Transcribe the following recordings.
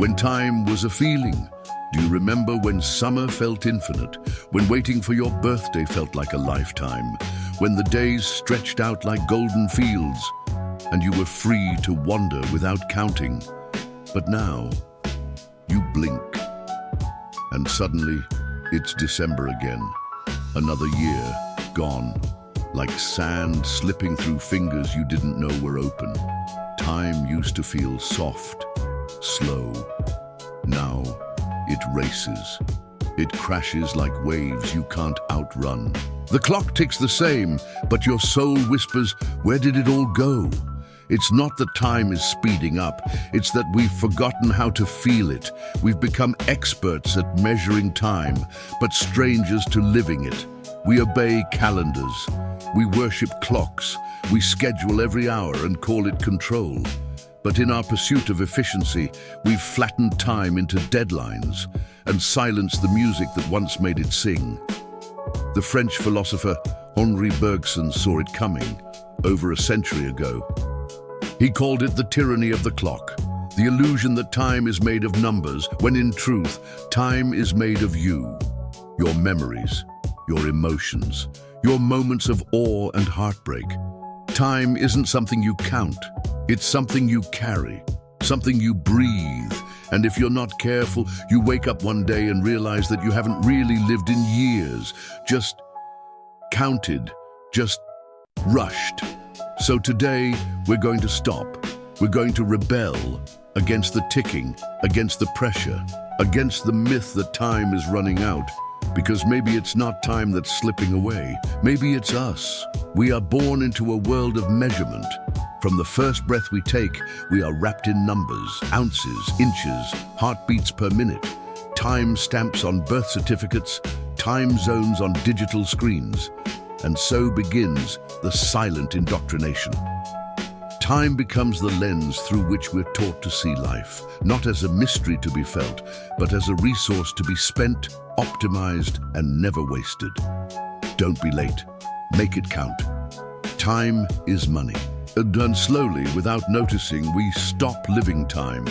When time was a feeling. Do you remember when summer felt infinite? When waiting for your birthday felt like a lifetime? When the days stretched out like golden fields and you were free to wander without counting? But now, you blink and suddenly it's December again. Another year gone, like sand slipping through fingers you didn't know were open. Time used to feel soft, slow. Now, it races. It crashes like waves you can't outrun. The clock ticks the same, but your soul whispers, where did it all go? It's not that time is speeding up, it's that we've forgotten how to feel it. We've become experts at measuring time, but strangers to living it. We obey calendars. We worship clocks. We schedule every hour and call it control. But in our pursuit of efficiency, we've flattened time into deadlines and silenced the music that once made it sing. The French philosopher Henri Bergson saw it coming over a century ago. He called it the tyranny of the clock, the illusion that time is made of numbers, when in truth, time is made of you, your memories, your emotions, your moments of awe and heartbreak. Time isn't something you count, it's something you carry, something you breathe. And if you're not careful, you wake up one day and realize that you haven't really lived in years, just counted, just rushed. So today, we're going to stop. We're going to rebel against the ticking, against the pressure, against the myth that time is running out. Because maybe it's not time that's slipping away. Maybe it's us. We are born into a world of measurement. From the first breath we take, we are wrapped in numbers, ounces, inches, heartbeats per minute, time stamps on birth certificates, time zones on digital screens. And so begins the silent indoctrination. Time becomes the lens through which we're taught to see life, not as a mystery to be felt, but as a resource to be spent, optimized, and never wasted. Don't be late. Make it count. Time is money. And slowly, without noticing, we stop living time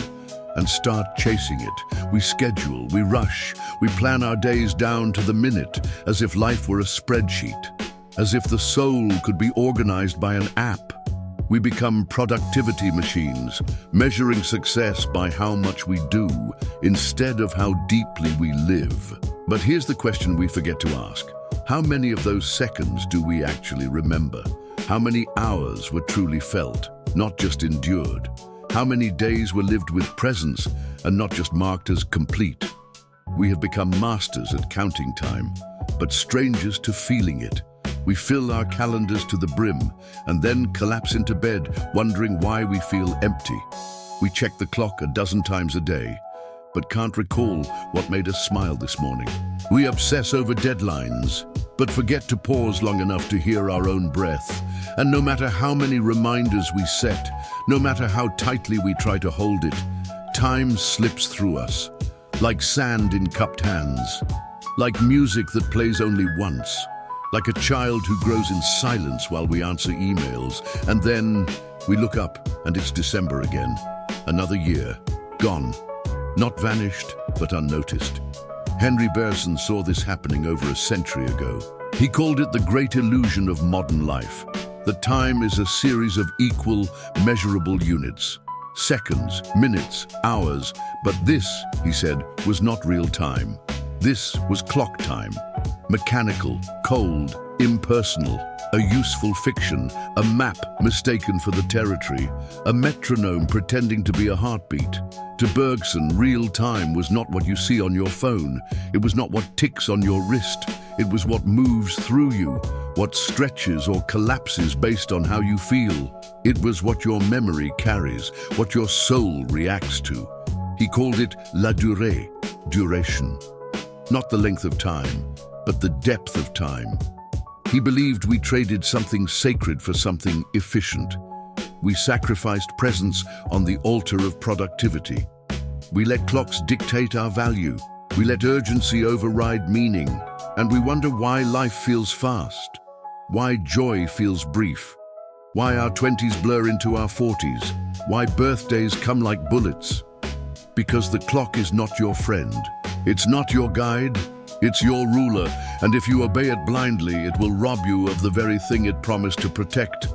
and start chasing it. We schedule, we rush, we plan our days down to the minute, as if life were a spreadsheet, as if the soul could be organized by an app. We become productivity machines, measuring success by how much we do, instead of how deeply we live. But here's the question we forget to ask. How many of those seconds do we actually remember? How many hours were truly felt, not just endured? How many days were lived with presence and not just marked as complete? We have become masters at counting time, but strangers to feeling it. We fill our calendars to the brim and then collapse into bed, wondering why we feel empty. We check the clock a dozen times a day, but can't recall what made us smile this morning. We obsess over deadlines, but forget to pause long enough to hear our own breath. And no matter how many reminders we set, no matter how tightly we try to hold it, time slips through us, like sand in cupped hands, like music that plays only once, like a child who grows in silence while we answer emails. And then we look up and it's December again. Another year, gone. Not vanished, but unnoticed. Henri Bergson saw this happening over a century ago. He called it the great illusion of modern life, that time is a series of equal, measurable units. Seconds, minutes, hours. But this, he said, was not real time. This was clock time. Mechanical, cold, impersonal, a useful fiction, a map mistaken for the territory, a metronome pretending to be a heartbeat. To Bergson, real time was not what you see on your phone. It was not what ticks on your wrist. It was what moves through you, what stretches or collapses based on how you feel. It was what your memory carries, what your soul reacts to. He called it la durée, duration. Not the length of time, but the depth of time. He believed we traded something sacred for something efficient. We sacrificed presence on the altar of productivity. We let clocks dictate our value. We let urgency override meaning. And we wonder why life feels fast, why joy feels brief, why our 20s blur into our 40s, why birthdays come like bullets. Because the clock is not your friend. It's not your guide, it's your ruler, and if you obey it blindly, it will rob you of the very thing it promised to protect,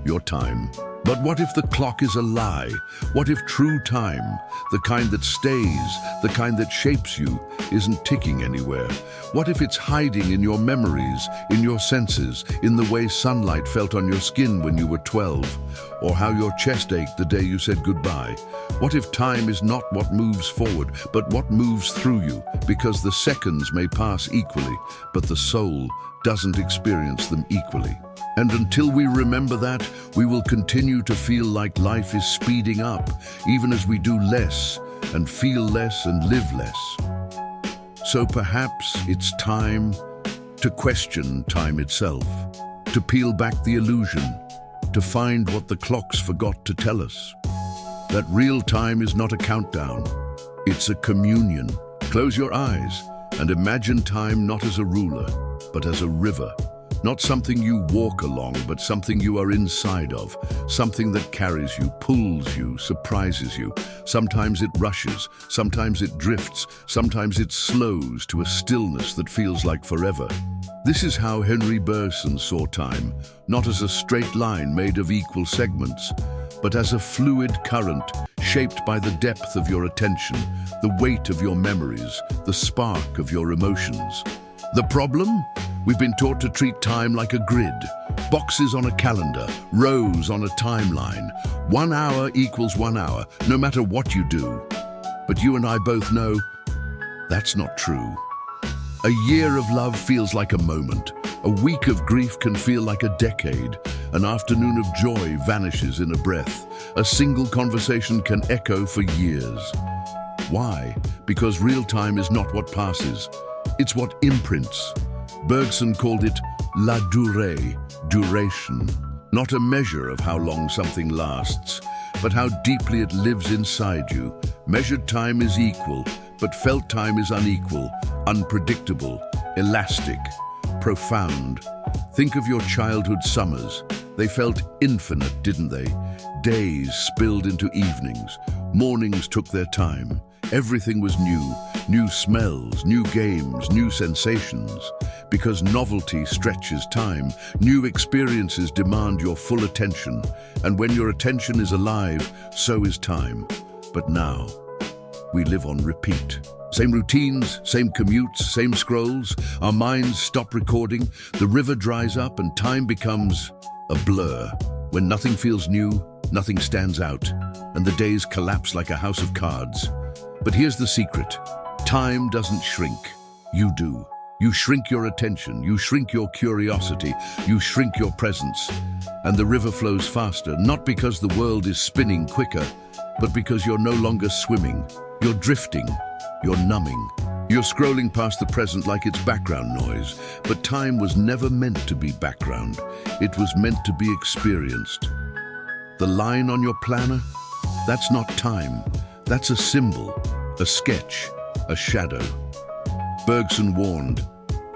your time. But what if the clock is a lie? What if true time, the kind that stays, the kind that shapes you, isn't ticking anywhere? What if it's hiding in your memories, in your senses, in the way sunlight felt on your skin when you were 12, or how your chest ached the day you said goodbye? What if time is not what moves forward, but what moves through you, because the seconds may pass equally, but the soul doesn't experience them equally? And until we remember that, we will continue to feel like life is speeding up, even as we do less and feel less and live less. So perhaps it's time to question time itself, to peel back the illusion, to find what the clocks forgot to tell us. That real time is not a countdown, it's a communion. Close your eyes and imagine time not as a ruler, but as a river. Not something you walk along, but something you are inside of, something that carries you, pulls you, surprises you. Sometimes it rushes, sometimes it drifts, sometimes it slows to a stillness that feels like forever. This is how Henri Bergson saw time, not as a straight line made of equal segments, but as a fluid current shaped by the depth of your attention, the weight of your memories, the spark of your emotions. The problem? We've been taught to treat time like a grid, boxes on a calendar, rows on a timeline. 1 hour equals 1 hour, no matter what you do. But you and I both know that's not true. A year of love feels like a moment. A week of grief can feel like a decade. An afternoon of joy vanishes in a breath. A single conversation can echo for years. Why? Because real time is not what passes. It's what imprints. Bergson called it la durée, duration. Not a measure of how long something lasts, but how deeply it lives inside you. Measured time is equal, but felt time is unequal, unpredictable, elastic, profound. Think of your childhood summers. They felt infinite, didn't they? Days spilled into evenings. Mornings took their time. Everything was new. New smells, new games, new sensations. Because novelty stretches time, new experiences demand your full attention. And when your attention is alive, so is time. But now, we live on repeat. Same routines, same commutes, same scrolls. Our minds stop recording, the river dries up, and time becomes a blur. When nothing feels new, nothing stands out, and the days collapse like a house of cards. But here's the secret. Time doesn't shrink. You do. You shrink your attention, you shrink your curiosity, you shrink your presence. And the river flows faster, not because the world is spinning quicker, but because you're no longer swimming. You're drifting. You're numbing. You're scrolling past the present like it's background noise. But time was never meant to be background. It was meant to be experienced. The line on your planner? That's not time. That's a symbol, a sketch, a shadow. Bergson warned,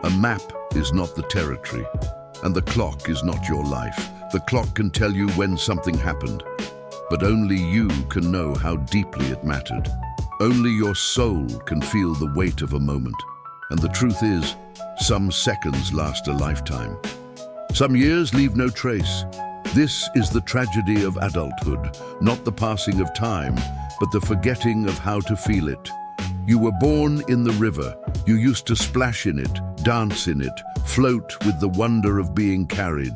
a map is not the territory, and the clock is not your life. The clock can tell you when something happened, but only you can know how deeply it mattered. Only your soul can feel the weight of a moment. And the truth is, some seconds last a lifetime. Some years leave no trace. This is the tragedy of adulthood, not the passing of time, but the forgetting of how to feel it. You were born in the river. You used to splash in it, dance in it, float with the wonder of being carried.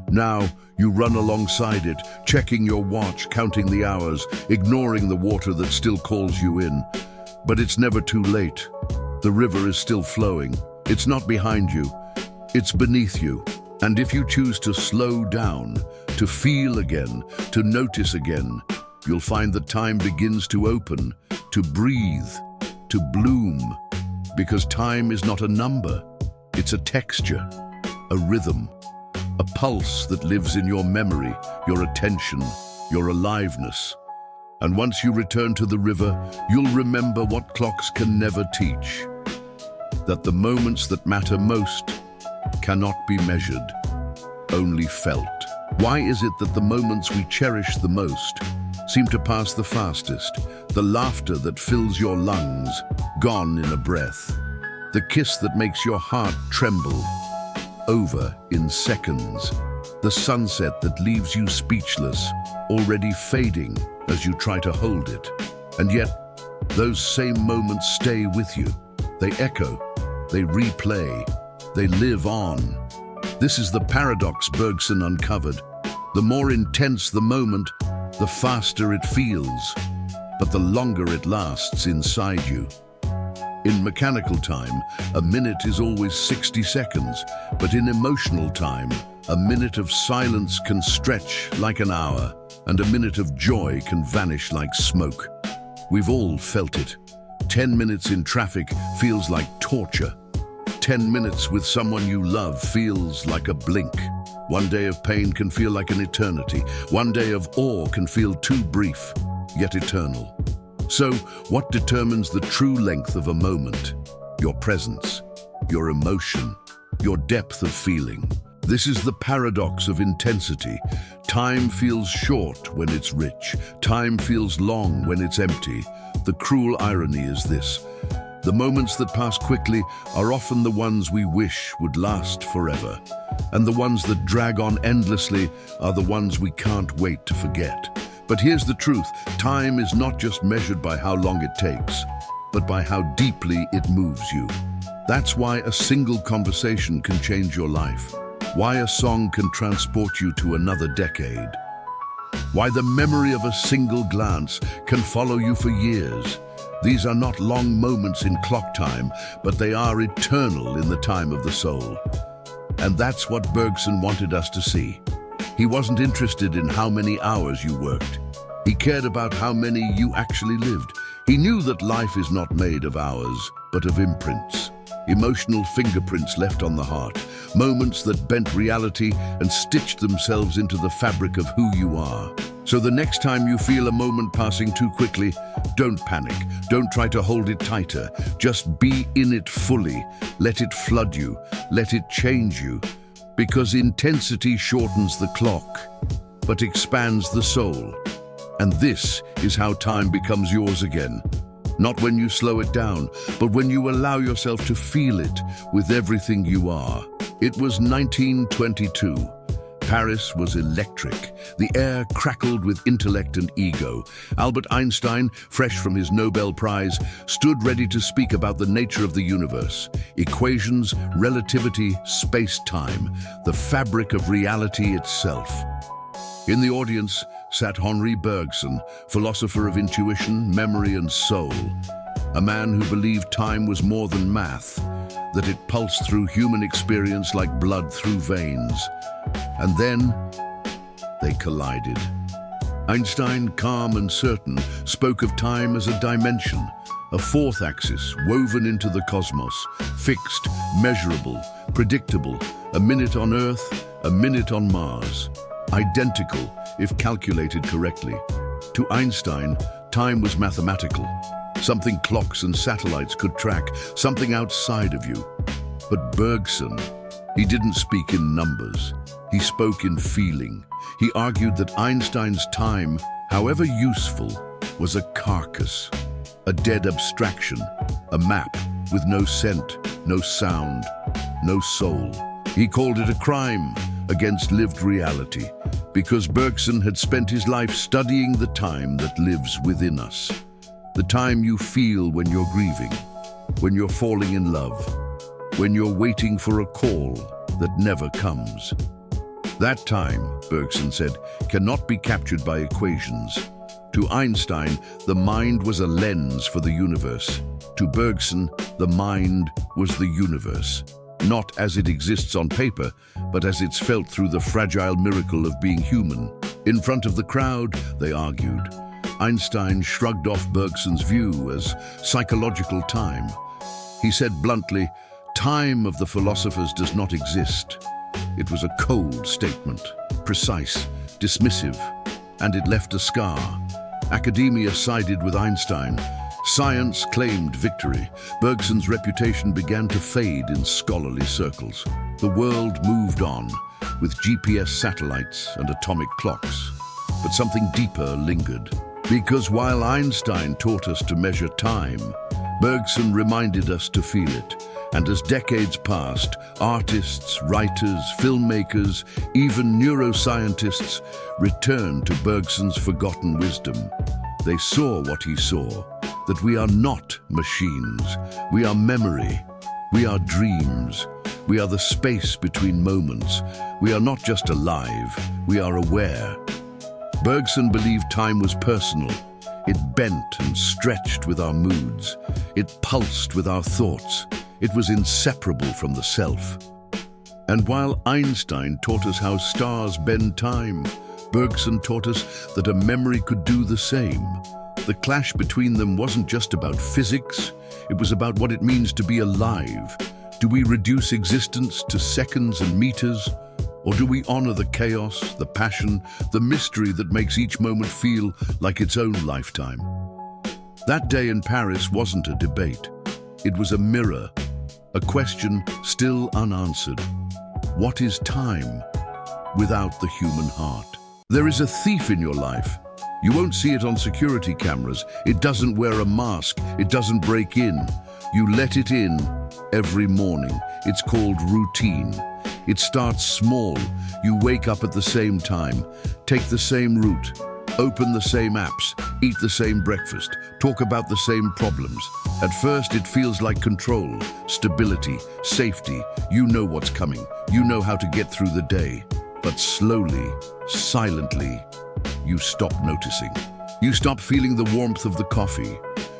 Now, you run alongside it, checking your watch, counting the hours, ignoring the water that still calls you in. But it's never too late. The river is still flowing. It's not behind you. It's beneath you. And if you choose to slow down, to feel again, to notice again, you'll find that time begins to open, to breathe, to bloom. Because time is not a number. It's a texture, a rhythm, a pulse that lives in your memory, your attention, your aliveness. And once you return to the river, you'll remember what clocks can never teach. That the moments that matter most cannot be measured, only felt. Why is it that the moments we cherish the most seem to pass the fastest. The laughter that fills your lungs, gone in a breath. The kiss that makes your heart tremble, over in seconds. The sunset that leaves you speechless, already fading as you try to hold it. And yet, those same moments stay with you. They echo, they replay, they live on. This is the paradox Bergson uncovered. The more intense the moment, the faster it feels, but the longer it lasts inside you. In mechanical time, a minute is always 60 seconds, but in emotional time, a minute of silence can stretch like an hour, and a minute of joy can vanish like smoke. We've all felt it. 10 minutes in traffic feels like torture. 10 minutes with someone you love feels like a blink. One day of pain can feel like an eternity. One day of awe can feel too brief, yet eternal. So, what determines the true length of a moment? Your presence, your emotion, your depth of feeling. This is the paradox of intensity. Time feels short when it's rich. Time feels long when it's empty. The cruel irony is this: the moments that pass quickly are often the ones we wish would last forever. And the ones that drag on endlessly are the ones we can't wait to forget. But here's the truth: time is not just measured by how long it takes, but by how deeply it moves you. That's why a single conversation can change your life. Why a song can transport you to another decade. Why the memory of a single glance can follow you for years. These are not long moments in clock time, but they are eternal in the time of the soul. And that's what Bergson wanted us to see. He wasn't interested in how many hours you worked. He cared about how many you actually lived. He knew that life is not made of hours, but of imprints. Emotional fingerprints left on the heart. Moments that bent reality and stitched themselves into the fabric of who you are. So the next time you feel a moment passing too quickly, don't panic. Don't try to hold it tighter. Just be in it fully. Let it flood you. Let it change you. Because intensity shortens the clock, but expands the soul. And this is how time becomes yours again. Not when you slow it down, but when you allow yourself to feel it with everything you are. It was 1922. Paris was electric. The air crackled with intellect and ego. Albert Einstein, fresh from his Nobel Prize, stood ready to speak about the nature of the universe. Equations, relativity, space-time, the fabric of reality itself. In the audience sat Henri Bergson, philosopher of intuition, memory, and soul. A man who believed time was more than math, that it pulsed through human experience like blood through veins. And then they collided. Einstein, calm and certain, spoke of time as a dimension, a fourth axis woven into the cosmos, fixed, measurable, predictable, a minute on Earth, a minute on Mars. Identical, if calculated correctly. To Einstein, time was mathematical, something clocks and satellites could track, something outside of you. But Bergson, he didn't speak in numbers. He spoke in feeling. He argued that Einstein's time, however useful, was a carcass, a dead abstraction, a map with no scent, no sound, no soul. He called it a crime against lived reality, because Bergson had spent his life studying the time that lives within us. The time you feel when you're grieving, when you're falling in love, when you're waiting for a call that never comes. That time, Bergson said, cannot be captured by equations. To Einstein, the mind was a lens for the universe. To Bergson, the mind was the universe. Not as it exists on paper, but as it's felt through the fragile miracle of being human. In front of the crowd, they argued. Einstein shrugged off Bergson's view as psychological time. He said bluntly, "Time of the philosophers does not exist." It was a cold statement, precise, dismissive, and it left a scar. Academia sided with Einstein. Science claimed victory. Bergson's reputation began to fade in scholarly circles. The world moved on, with GPS satellites and atomic clocks. but something deeper lingered. Because while Einstein taught us to measure time, Bergson reminded us to feel it. And as decades passed, artists, writers, filmmakers, even neuroscientists returned to Bergson's forgotten wisdom. They saw what he saw, that we are not machines. We are memory. We are dreams. We are the space between moments. We are not just alive, we are aware. Bergson believed time was personal. It bent and stretched with our moods. It pulsed with our thoughts. It was inseparable from the self. And while Einstein taught us how stars bend time, Bergson taught us that a memory could do the same. The clash between them wasn't just about physics, it was about what it means to be alive. Do we reduce existence to seconds and meters? Or do we honor the chaos, the passion, the mystery that makes each moment feel like its own lifetime? That day in Paris wasn't a debate. It was a mirror, a question still unanswered. What is time without the human heart? There is a thief in your life. You won't see it on security cameras. It doesn't wear a mask. It doesn't break in. You let it in every morning. It's called routine. It starts small. You wake up at the same time, take the same route, open the same apps, eat the same breakfast, talk about the same problems. At first, it feels like control, stability, safety. You know what's coming. You know how to get through the day. But slowly, silently, you stop noticing. You stop feeling the warmth of the coffee.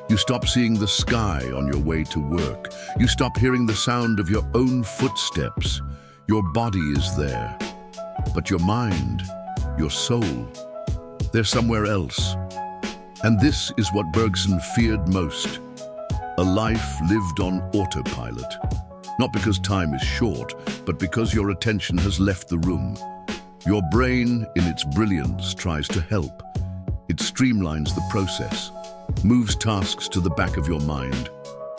You stop seeing the sky on your way to work. You stop hearing the sound of your own footsteps. Your body is there, but your mind, your soul, they're somewhere else. And this is what Bergson feared most. A life lived on autopilot. Not because time is short, but because your attention has left the room. Your brain, in its brilliance, tries to help. It streamlines the process, moves tasks to the back of your mind,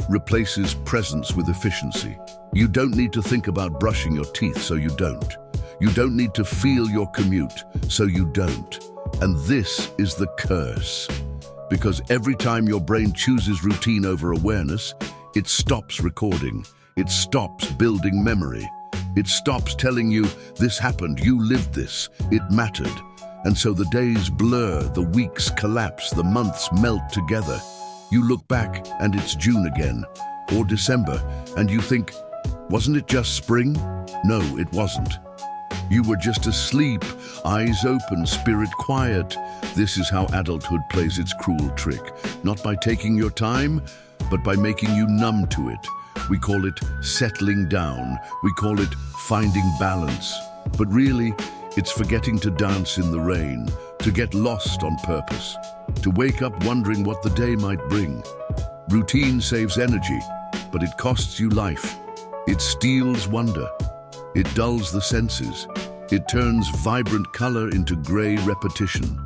replaces presence with efficiency. You don't need to think about brushing your teeth, so you don't. You don't need to feel your commute, so you don't. And this is the curse. Because every time your brain chooses routine over awareness, it stops recording. It stops building memory. It stops telling you, this happened, you lived this, it mattered. And so the days blur, the weeks collapse, the months melt together. You look back and it's June again, or December, and you think, wasn't it just spring? No, it wasn't. You were just asleep, eyes open, spirit quiet. This is how adulthood plays its cruel trick. Not by taking your time, but by making you numb to it. We call it settling down. We call it finding balance. But really, it's forgetting to dance in the rain, to get lost on purpose, to wake up wondering what the day might bring. Routine saves energy, but it costs you life. It steals wonder. It dulls the senses. It turns vibrant color into gray repetition.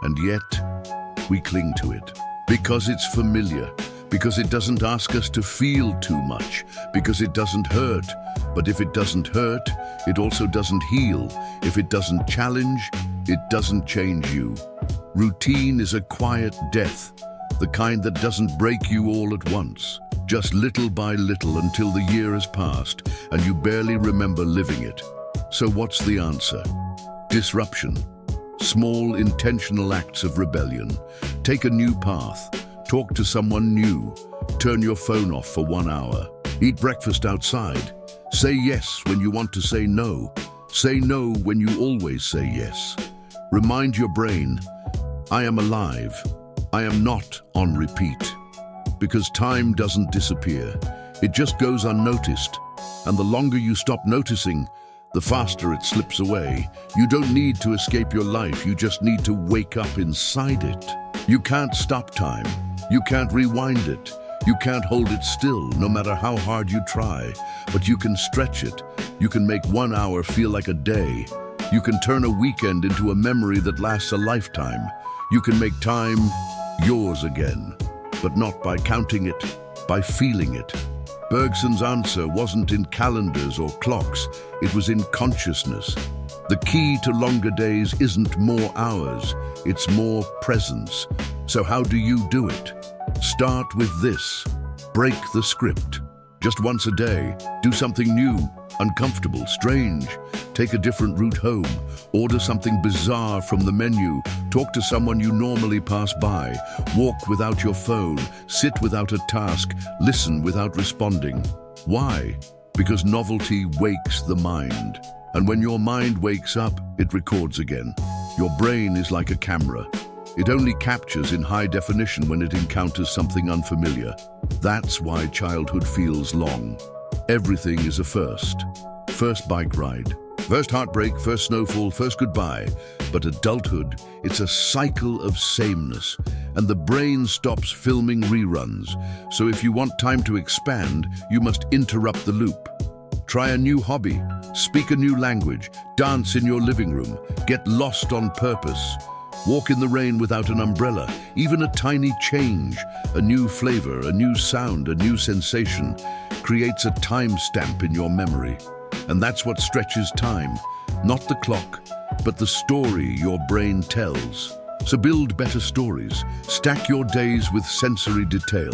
And yet, we cling to it. Because it's familiar. Because it doesn't ask us to feel too much. Because it doesn't hurt. But if it doesn't hurt, it also doesn't heal. If it doesn't challenge, it doesn't change you. Routine is a quiet death. The kind that doesn't break you all at once. Just little by little until the year has passed and you barely remember living it. So what's the answer? Disruption. Small, intentional acts of rebellion. Take a new path. Talk to someone new. Turn your phone off for 1 hour. Eat breakfast outside. Say yes when you want to say no. Say no when you always say yes. Remind your brain, I am alive. I am not on repeat. Because time doesn't disappear. It just goes unnoticed. And the longer you stop noticing, the faster it slips away. You don't need to escape your life. You just need to wake up inside it. You can't stop time. You can't rewind it. You can't hold it still, no matter how hard you try. But you can stretch it. You can make 1 hour feel like a day. You can turn a weekend into a memory that lasts a lifetime. You can make time yours again. But not by counting it, by feeling it. Bergson's answer wasn't in calendars or clocks, it was in consciousness. The key to longer days isn't more hours, it's more presence. So how do you do it? Start with this. Break the script. Just once a day, do something new, uncomfortable, strange. Take a different route home. Order something bizarre from the menu. Talk to someone you normally pass by. Walk without your phone. Sit without a task. Listen without responding. Why? Because novelty wakes the mind. And when your mind wakes up, it records again. Your brain is like a camera. It only captures in high definition when it encounters something unfamiliar. That's why childhood feels long. Everything is a first. First bike ride, first heartbreak, first snowfall, first goodbye. But adulthood, it's a cycle of sameness, and the brain stops filming reruns. So if you want time to expand, you must interrupt the loop. Try a new hobby, speak a new language, dance in your living room, get lost on purpose. Walk in the rain without an umbrella. Even a tiny change, a new flavor, a new sound, a new sensation creates a timestamp in your memory. And that's what stretches time, not the clock, but the story your brain tells. So build better stories. Stack your days with sensory detail.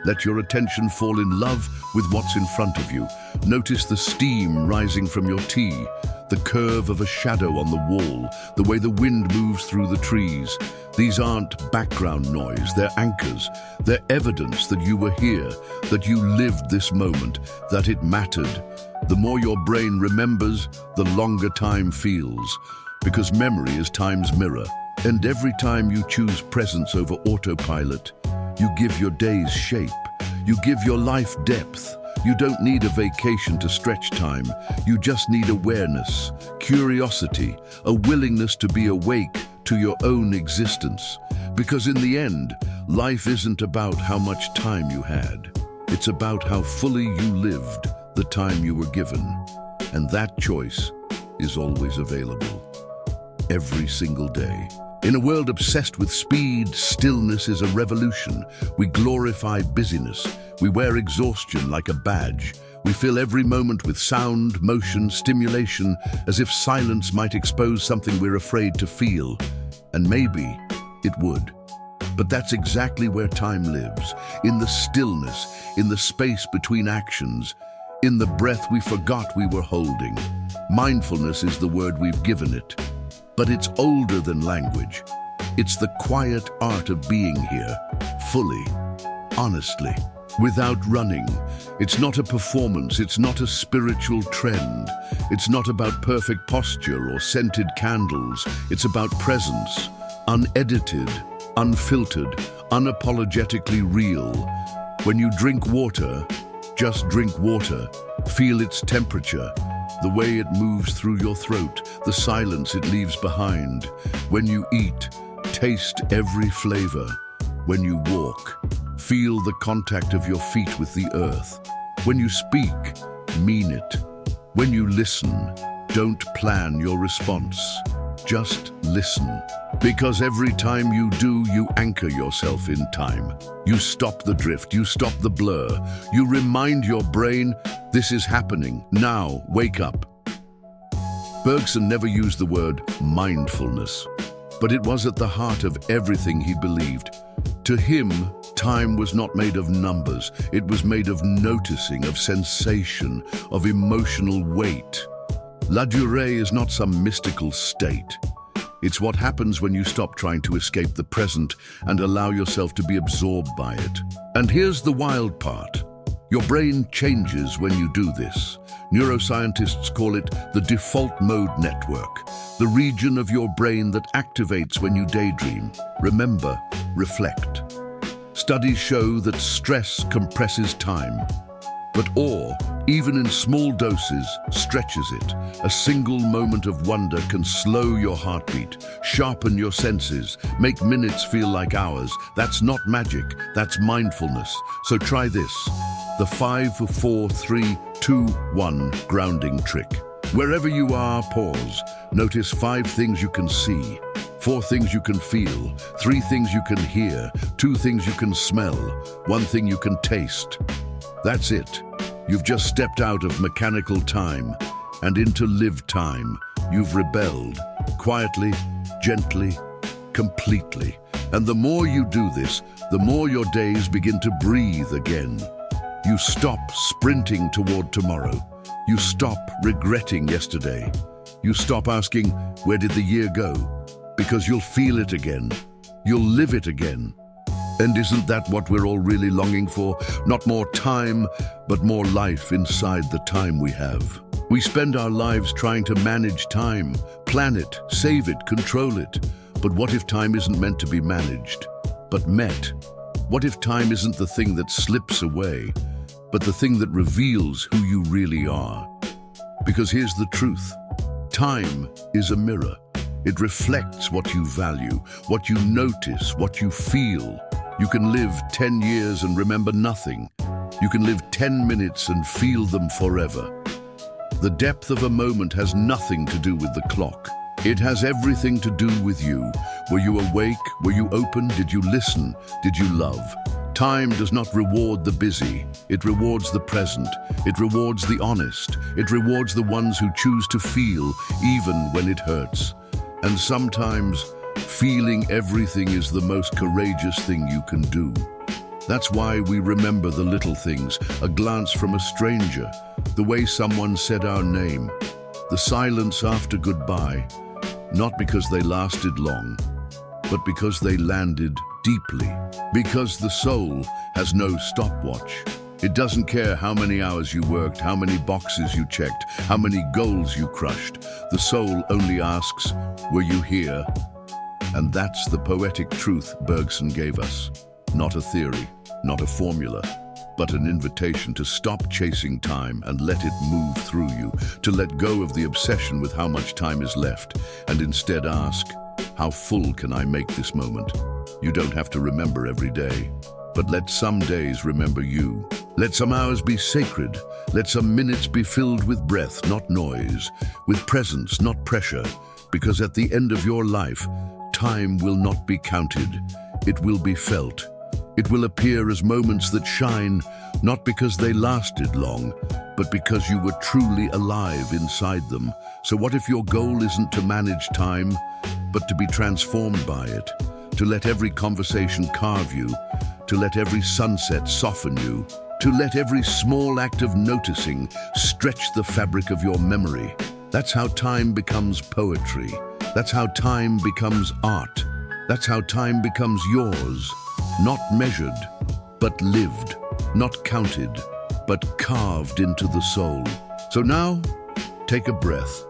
Let your attention fall in love with what's in front of you. Notice the steam rising from your tea, the curve of a shadow on the wall, the way the wind moves through the trees. These aren't background noise, they're anchors. They're evidence that you were here, that you lived this moment, that it mattered. The more your brain remembers, the longer time feels, because memory is time's mirror. And every time you choose presence over autopilot, you give your days shape. You give your life depth. You don't need a vacation to stretch time. You just need awareness, curiosity, a willingness to be awake to your own existence. Because in the end, life isn't about how much time you had. It's about how fully you lived the time you were given. And that choice is always available, every single day. In a world obsessed with speed, stillness is a revolution. We glorify busyness. We wear exhaustion like a badge. We fill every moment with sound, motion, stimulation, as if silence might expose something we're afraid to feel. And maybe it would. But that's exactly where time lives, in the stillness, in the space between actions, in the breath we forgot we were holding. Mindfulness is the word we've given it. But it's older than language. It's the quiet art of being here, fully, honestly, without running. It's not a performance, it's not a spiritual trend. It's not about perfect posture or scented candles. It's about presence, unedited, unfiltered, unapologetically real. When you drink water, just drink water. Feel its temperature, the way it moves through your throat, the silence it leaves behind. When you eat, taste every flavor. When you walk, feel the contact of your feet with the earth. When you speak, mean it. When you listen, don't plan your response. Just listen. Because every time you do, you anchor yourself in time. You stop the drift, you stop the blur. You remind your brain, this is happening. Now, wake up. Bergson never used the word mindfulness, but it was at the heart of everything he believed. To him, time was not made of numbers. It was made of noticing, of sensation, of emotional weight. La durée is not some mystical state. It's what happens when you stop trying to escape the present and allow yourself to be absorbed by it. And here's the wild part. Your brain changes when you do this. Neuroscientists call it the default mode network, the region of your brain that activates when you daydream, remember, reflect. Studies show that stress compresses time, but awe, even in small doses, stretches it. A single moment of wonder can slow your heartbeat, sharpen your senses, make minutes feel like hours. That's not magic, that's mindfulness. So try this, the 5, 4, 3, 2, 1 grounding trick. Wherever you are, pause. Notice 5 things you can see, 4 things you can feel, 3 things you can hear, 2 things you can smell, 1 thing you can taste. That's it. You've just stepped out of mechanical time and into live time. You've rebelled, quietly, gently, completely. And the more you do this, the more your days begin to breathe again. You stop sprinting toward tomorrow. You stop regretting yesterday. You stop asking, where did the year go? Because you'll feel it again. You'll live it again. And isn't that what we're all really longing for? Not more time, but more life inside the time we have. We spend our lives trying to manage time, plan it, save it, control it. But what if time isn't meant to be managed, but met? What if time isn't the thing that slips away, but the thing that reveals who you really are? Because here's the truth. Time is a mirror. It reflects what you value, what you notice, what you feel. You can live 10 years and remember nothing. You can live 10 minutes and feel them forever. The depth of a moment has nothing to do with the clock. It has everything to do with you. Were you awake? Were you open? Did you listen? Did you love? Time does not reward the busy. It rewards the present. It rewards the honest. It rewards the ones who choose to feel, even when it hurts. And sometimes, feeling everything is the most courageous thing you can do. That's why we remember the little things, a glance from a stranger, the way someone said our name, the silence after goodbye, not because they lasted long, but because they landed deeply. Because the soul has no stopwatch. It doesn't care how many hours you worked, how many boxes you checked, how many goals you crushed. The soul only asks, were you here? And that's the poetic truth Bergson gave us. Not a theory, not a formula, but an invitation to stop chasing time and let it move through you, to let go of the obsession with how much time is left, and instead ask, how full can I make this moment? You don't have to remember every day, but let some days remember you. Let some hours be sacred. Let some minutes be filled with breath, not noise, with presence, not pressure, because at the end of your life, time will not be counted. It will be felt. It will appear as moments that shine, not because they lasted long, but because you were truly alive inside them. So what if your goal isn't to manage time, but to be transformed by it? To let every conversation carve you, to let every sunset soften you, to let every small act of noticing stretch the fabric of your memory. That's how time becomes poetry. That's how time becomes art. That's how time becomes yours. Not measured, but lived. Not counted, but carved into the soul. So now, take a breath.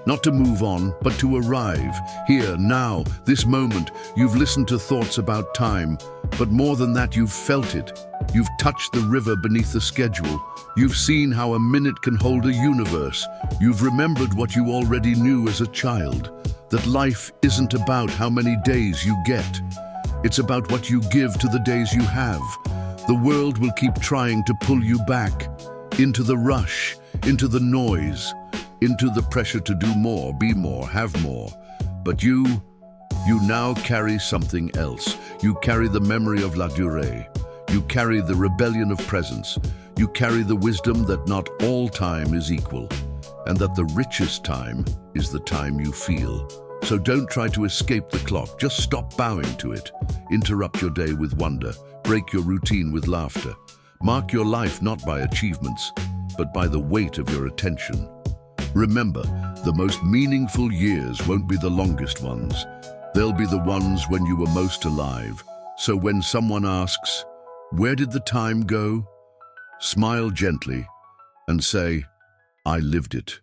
Not to move on, but to arrive. Here, now, this moment, you've listened to thoughts about time. But more than that, you've felt it. You've touched the river beneath the schedule. You've seen how a minute can hold a universe. You've remembered what you already knew as a child. That life isn't about how many days you get. It's about what you give to the days you have. The world will keep trying to pull you back, into the rush, into the noise, into the pressure to do more, be more, have more. But you now carry something else. You carry the memory of la durée. You carry the rebellion of presence. You carry the wisdom that not all time is equal, and that the richest time is the time you feel. So don't try to escape the clock. Just stop bowing to it. Interrupt your day with wonder. Break your routine with laughter. Mark your life not by achievements, but by the weight of your attention. Remember, the most meaningful years won't be the longest ones. They'll be the ones when you were most alive. So when someone asks, where did the time go? Smile gently and say, I lived it.